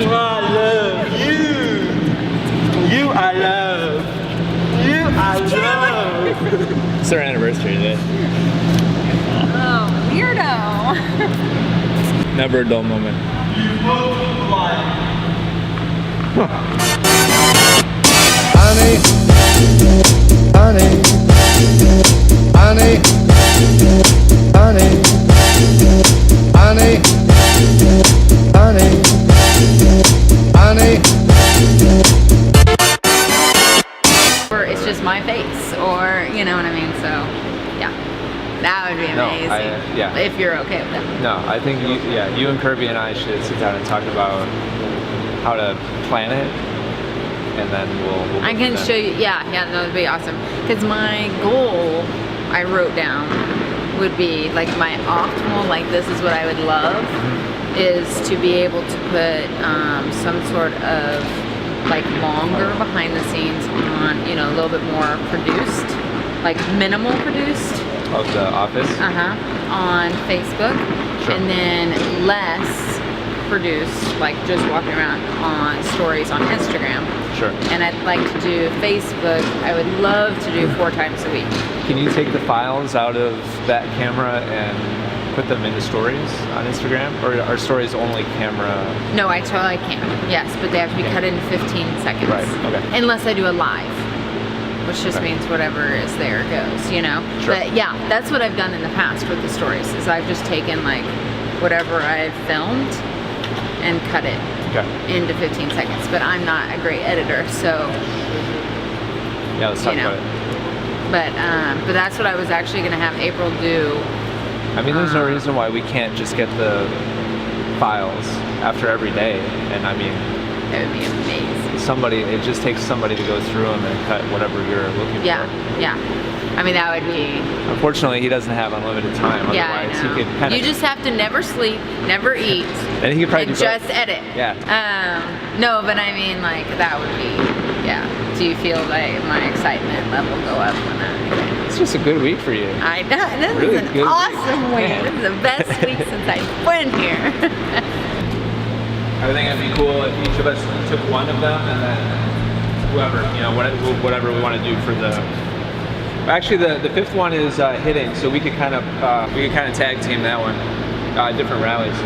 I love you. You I love. You I love. It's their anniversary today. Oh, weirdo. Never a dull moment. You both like. Honey, honey, honey, honey, honey, honey, honey. Or it's just my face, or you know what I mean. So, yeah, that would be No, amazing. yeah. If you're okay with that. No, I think you and Kirby and I should sit down and talk about how to plan it, and then we'll I can show you. Yeah, that would be awesome. Because my goal, I wrote down, would be like my optimal. Like this is what I would love, is to be able to put some sort of like longer behind the scenes on, you know, a little bit more produced, like minimal produced. of the office. On Facebook, Sure. and then less produced, like just walking around on stories on Instagram. Sure. And I'd like to do Facebook. I would love to do 4 times a week. Can you take the files out of that camera and put them into stories on Instagram, or are stories only camera? No, I totally can. Yes, but they have to be cut into 15 seconds. Right, okay. Unless I do a live, which just Right. means whatever is there goes, you know? Sure. But yeah, that's what I've done in the past with the stories, is I've just taken like whatever I've filmed and cut it Okay. into 15 seconds. But I'm not a great editor, so, Yeah, let's talk You know. about it. but that's what I was actually gonna have April do. I mean, there's no reason why we can't just get the files after every day, and I mean, It would be amazing. it just takes somebody to go through them and cut whatever you're looking Yeah, for. yeah. I mean, that would be, Unfortunately, he doesn't have unlimited time. yeah, I Otherwise, know. he could kind of. You just have to never sleep, never eat, And he could probably and do both. just edit. Yeah. No, but I mean, like, that would be, yeah. Do you feel like my excitement level go up when I... It's just a good week for you. I know, this Really is an good awesome week. Man. This is the best week since I've been here. I think it'd be cool if each of us took one of them, and then whoever, you know, whatever we want to do for the. Actually, the fifth one is hitting, so we could kind of tag team that one, different rallies.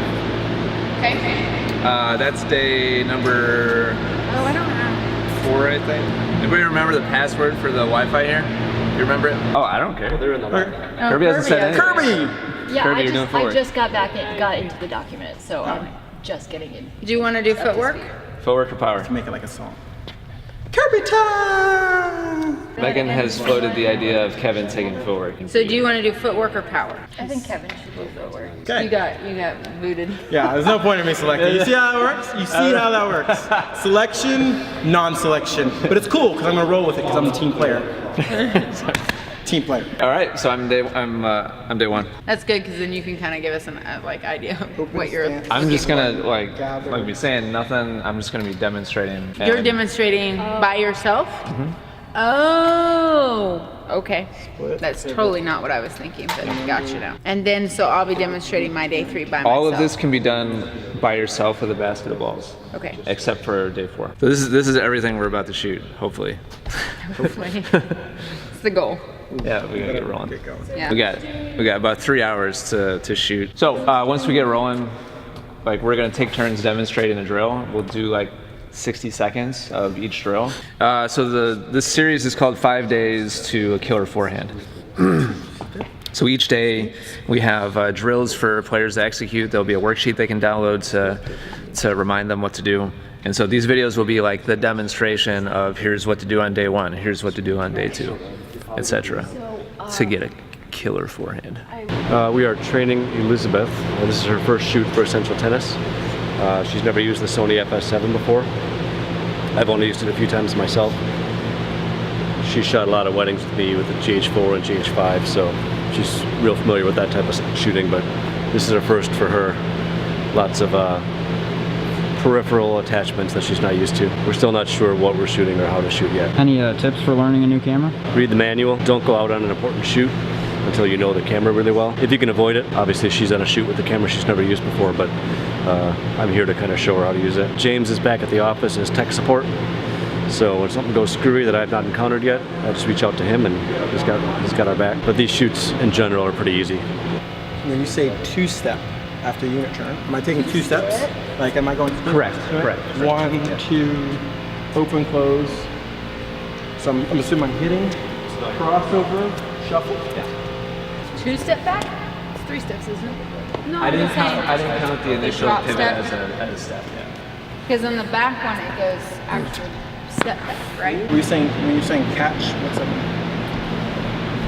Okay. That's day number Oh, I don't know. 4, I think. Anybody remember the password for the Wi-Fi here? You remember it? Oh, I don't care. They're in the Kirby hasn't said anything. Kirby! Yeah, Kirby, you're doing I footwork. just got got into the document, so I'm just getting in. Do you want to do footwork? Footwork or power? Make it like a song. Kirby time! Megan has floated the idea of Kevin taking footwork. So do you want to do footwork or power? I think Kevin should do footwork. Okay. You got booted. Yeah, there's no point in me selecting. You see how that works? You see how that works? Selection, non-selection. But it's cool because I'm gonna roll with it because I'm a team player. Team player. All right, so I'm day 1. That's good, because then you can kind of give us an idea of what you're. I'm just gonna like be saying nothing. I'm just gonna be demonstrating. You're and- demonstrating by yourself? Oh, okay. That's totally not what I was thinking, but gotcha now. And then, so I'll be demonstrating my day 3 by myself. All of this can be done by yourself with a basket of balls. Okay. Except for day 4. So this is everything we're about to shoot. Hopefully. Hopefully. It's the goal. Yeah, we gotta get rolling. Yeah. We got about 3 hours to shoot. So once we get rolling, like we're gonna take turns demonstrating a drill. We'll do like 60 seconds of each drill. So this series is called 5 Days to a Killer Forehand. So each day we have drills for players to execute. There'll be a worksheet they can download to remind them what to do. And so these videos will be like the demonstration of here's what to do on day 1, here's what to do on day 2, etc. to get a killer forehand. We are training Elizabeth. This is her first shoot for Essential Tennis. She's never used the Sony FS7 before. I've only used it a few times myself. She shot a lot of weddings with me with the GH4 and GH5, so she's real familiar with that type of shooting, but this is her first for her. Lots of peripheral attachments that she's not used to. We're still not sure what we're shooting or how to shoot yet. Any tips for learning a new camera? Read the manual. Don't go out on an important shoot until you know the camera really well. If you can avoid it. Obviously she's on a shoot with the camera she's never used before, but I'm here to kind of show her how to use it. James is back at the office as tech support. So when something goes screwy that I've not encountered yet, I just reach out to him and he's got our back. But these shoots in general are pretty easy. When you say two-step after unit turn, am I taking 2 steps? Like, am I going? Correct. 1, 2, open, close. So I'm assuming I'm hitting, crossover, shuffle. Yeah. 2-step back? It's 3 steps, isn't it? No, I didn't count. I saying didn't count the initial drop pivot step. as a step. Yeah. because in the back one it goes actually step back, right? Were you saying, when you're saying catch, what's that mean?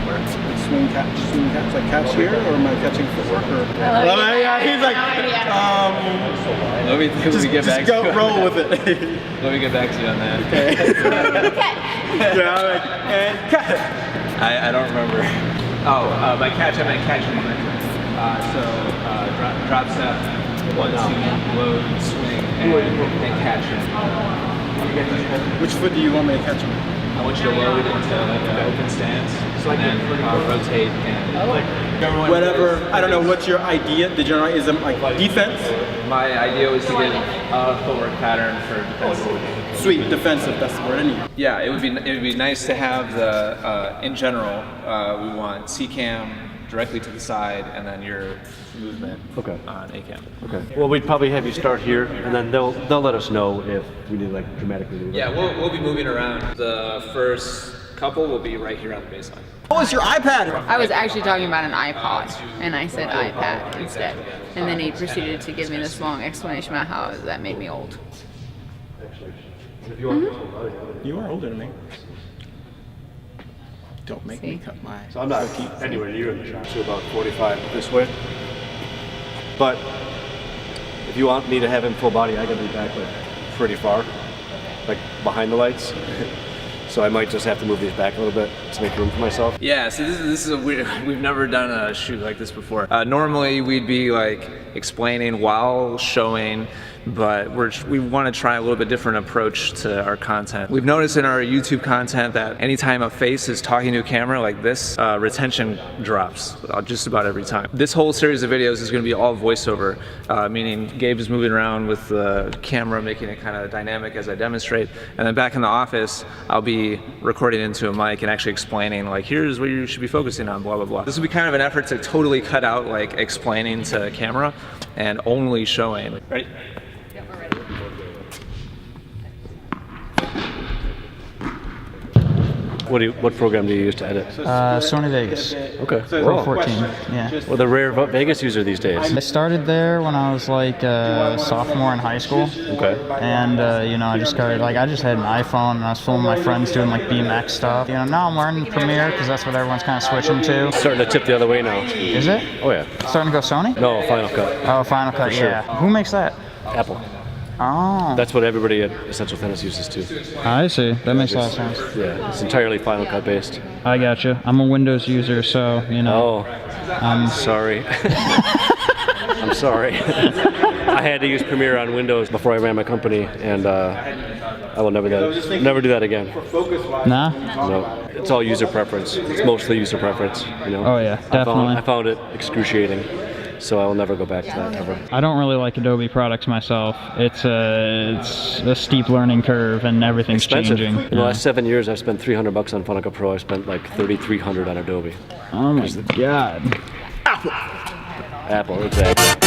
Where? Like swing catch, like catch here, or am I catching footwork, or? He's like, Let me get back. just go to you. roll with it. Let me get back to you on that. Yeah, I'm like, and cut. I don't remember. Oh, by catch I meant catch momentum. Drop step, 1, 2, load, swing, and catch it. Which foot do you want me to catch him? I want you to load into like an open stance, and then rotate and Whatever, I don't know, what's your idea? Did you know, is it like defense? My idea was to get a footwork pattern for defensive. Sweet, defensive, that's the word I need. Yeah, it would be nice to have the in general. We want C-cam directly to the side, and then your movement on A-cam. Okay. Well, we'd probably have you start here, and then they'll let us know if we need like dramatically move. Yeah, we'll be moving around. The first couple will be right here on the baseline. What was your iPad? I was actually talking about an iPod, and I said iPad instead. And then he proceeded to give me this long explanation about how that made me old. You are older than me. Don't make me cut my... So I'm not anywhere near in the shot. So about 45 this way. But if you want me to have him full body, I gotta be back like pretty far, like behind the lights. So I might just have to move these back a little bit to make room for myself. Yeah, so this is a weird, we've never done a shoot like this before. Normally we'd be like explaining while showing, but we want to try a little bit different approach to our content. We've noticed in our YouTube content that anytime a face is talking to a camera like this, retention drops just about every time. This whole series of videos is going to be all voiceover, meaning Gabe is moving around with the camera, making it kind of dynamic as I demonstrate, and then back in the office, I'll be recording into a mic and actually explaining like, here's what you should be focusing on, blah, blah, blah. This will be kind of an effort to totally cut out like explaining to camera and only showing. Ready? What program do you use to edit? Sony Vegas. Okay. Pro 14. Yeah. Well, the rare Vegas user these days. I started there when I was like a sophomore in high school. Okay. And I just started I just had an iPhone and I was filming my friends doing like BMX stuff. Now I'm learning Premiere because that's what everyone's kind of switching to. Starting to tip the other way now. Is it? Oh yeah. Starting to go Sony? No, Final Cut. Oh, Final Cut. sure. Yeah. Who makes that? Apple. Oh. That's what everybody at Essential Tennis uses too. I see. That makes a lot of sense. Yeah, it's entirely Final Cut based. I gotcha. I'm a Windows user, so Oh, I'm sorry. I'm sorry. I had to use Premiere on Windows before I ran my company, and I will never do that again. Nah. No, it's all user preference. It's mostly user preference. Oh yeah, definitely. I found it excruciating. So I will never go back to that ever. I don't really like Adobe products myself. It's a steep learning curve and everything's Expensive. changing. In the last 7 years, I've spent $300 on Final Cut Pro. I spent like $3,300 on Adobe. Oh my god. Apple, exactly.